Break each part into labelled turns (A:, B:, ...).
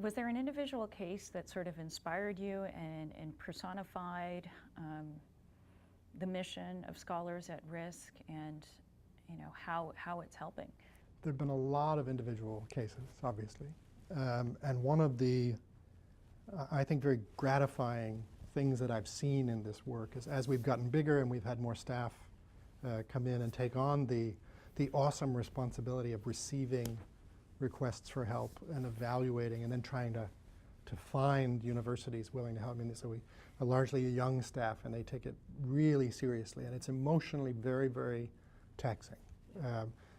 A: Was there an individual case that sort of inspired you and personified the mission of Scholars at Risk, and how it's helping?
B: There have been a lot of individual cases, obviously. And one of the, I think, very gratifying things that I've seen in this work is as we've gotten bigger and we've had more staff come in and take on the awesome responsibility of receiving requests for help and evaluating and then trying to find universities willing to help. I mean, so we are largely a young staff and they take it really seriously, and it's emotionally very, very taxing.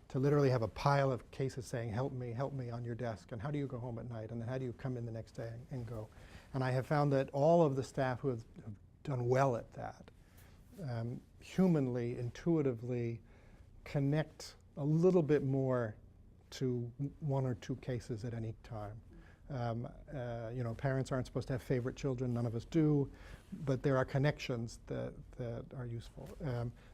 B: To literally have a pile of cases saying, help me on your desk, and how do you go home at night, and then how do you come in the next day and go. And I have found that all of the staff who have done well at that humanly, intuitively connect a little bit more to one or two cases at any time. Parents aren't supposed to have favorite children, none of us do, but there are connections that are useful.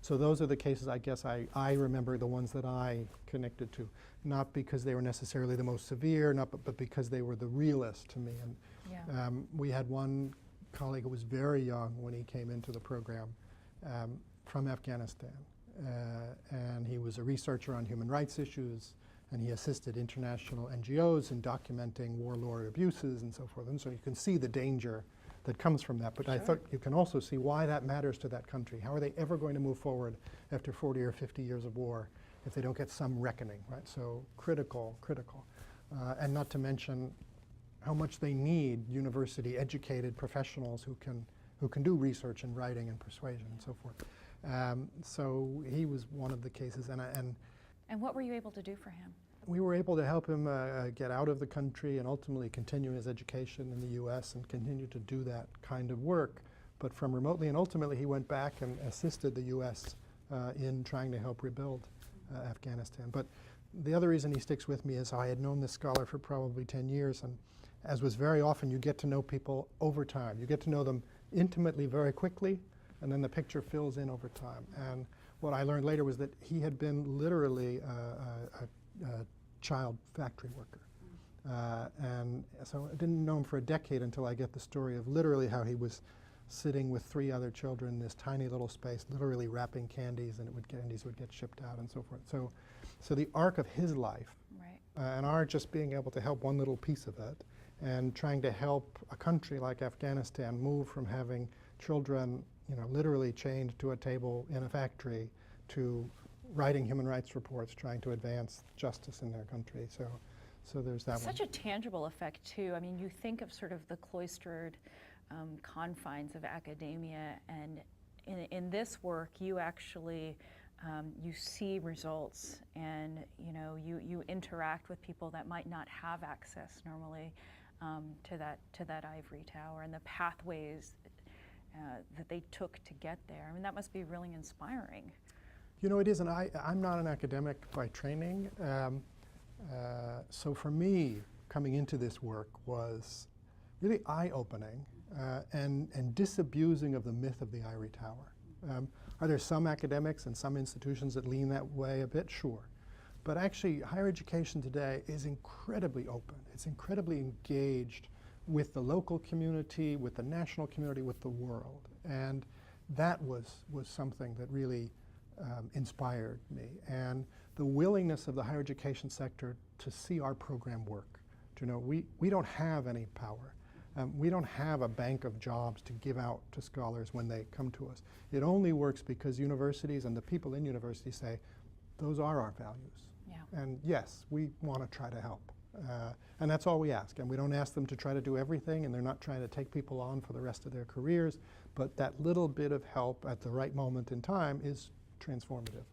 B: So those are the cases, I guess, I remember, the ones that I connected to, not because they were necessarily the most severe, but because they were the realest to me. And
A: yeah.
B: We had one colleague who was very young when he came into the program from Afghanistan, and he was a researcher on human rights issues, and he assisted international NGOs in documenting warlord abuses and so forth. And so you can see the danger that comes from that. But
A: sure.
B: I thought you can also see why that matters to that country. How are they ever going to move forward after 40 or 50 years of war if they don't get some reckoning, right? So critical. And not to mention how much they need university-educated professionals who can do research and writing and persuasion and so forth. So he was one of the cases.
A: And what were you able to do for him?
B: We were able to help him get out of the country and ultimately continue his education in the U.S. and continue to do that kind of work, but from remotely. And ultimately he went back and assisted the U.S. In trying to help rebuild Afghanistan. But the other reason he sticks with me is I had known this scholar for probably 10 years, and as was very often, you get to know people over time. You get to know them intimately very quickly, and then the picture fills in over time. And what I learned later was that he had been literally a child factory worker. And so I didn't know him for a decade until I get the story of literally how he was sitting with 3 other children in this tiny little space, literally wrapping candies, and candies would get shipped out and so forth. So the arc of his life,
A: right.
B: And our just being able to help one little piece of it, and trying to help a country like Afghanistan move from having children literally chained to a table in a factory to writing human rights reports, trying to advance justice in their country. So there's that one.
A: Such a tangible effect, too. I mean, you think of sort of the cloistered confines of academia, and in this work, you actually you see results, and you interact with people that might not have access normally to that ivory tower, and the pathways that they took to get there. I mean, that must be really inspiring.
B: It is, and I'm not an academic by training. So for me, coming into this work was really eye-opening and disabusing of the myth of the ivory tower. Are there some academics and some institutions that lean that way a bit? Sure. But actually, higher education today is incredibly open. It's incredibly engaged with the local community, with the national community, with the world. And that was something that really inspired me. And the willingness of the higher education sector to see our program work. We don't have any power. We don't have a bank of jobs to give out to scholars when they come to us. It only works because universities and the people in universities say, those are our values.
A: Yeah.
B: And yes, we want to try to help. And that's all we ask. And we don't ask them to try to do everything, and they're not trying to take people on for the rest of their careers. But that little bit of help at the right moment in time is transformative.